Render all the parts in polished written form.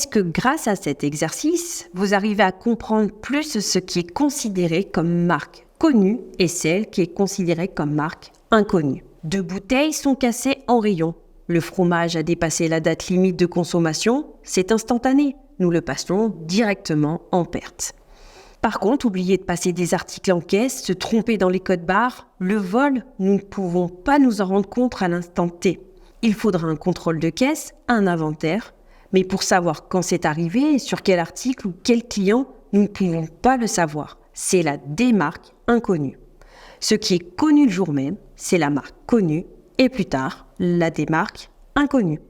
Est-ce que grâce à cet exercice, vous arrivez à comprendre plus ce qui est considéré comme marque connue et celle qui est considérée comme marque inconnue? 2 bouteilles sont cassées en rayon. Le fromage a dépassé la date limite de consommation, c'est instantané. Nous le passons directement en perte. Par contre, oubliez de passer des articles en caisse, se tromper dans les codes barres, le vol, nous ne pouvons pas nous en rendre compte à l'instant T. Il faudra un contrôle de caisse, un inventaire, mais pour savoir quand c'est arrivé, sur quel article ou quel client, nous ne pouvons pas le savoir. C'est la démarque inconnue. Ce qui est connu le jour même, c'est la marque connue, et plus tard, la démarque inconnue.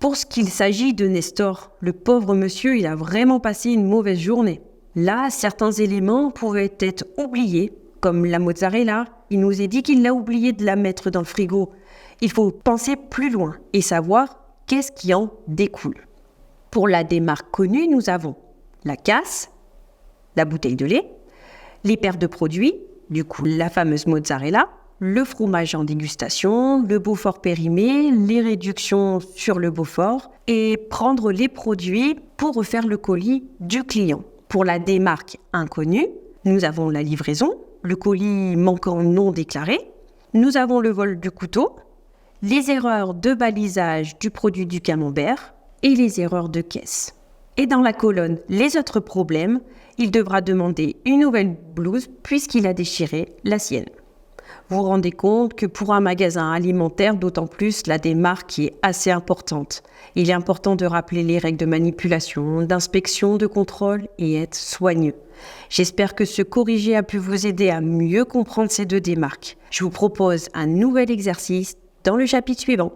Pour ce qu'il s'agit de Nestor, le pauvre monsieur, il a vraiment passé une mauvaise journée. Là, certains éléments pourraient être oubliés, comme la mozzarella. Il nous est dit qu'il l'a oublié de la mettre dans le frigo. Il faut penser plus loin et savoir qu'est-ce qui en découle. Pour la démarque connue, nous avons la casse, la bouteille de lait, les pertes de produits, du coup la fameuse mozzarella, le fromage en dégustation, le Beaufort périmé, les réductions sur le Beaufort et prendre les produits pour refaire le colis du client. Pour la démarque inconnue, nous avons la livraison, le colis manquant non déclaré, nous avons le vol du couteau, les erreurs de balisage du produit du camembert et les erreurs de caisse. Et dans la colonne « Les autres problèmes », il devra demander une nouvelle blouse puisqu'il a déchiré la sienne. Vous vous rendez compte que pour un magasin alimentaire, d'autant plus, la démarque qui est assez importante. Il est important de rappeler les règles de manipulation, d'inspection, de contrôle et être soigneux. J'espère que ce corrigé a pu vous aider à mieux comprendre ces 2 démarques. Je vous propose un nouvel exercice dans le chapitre suivant.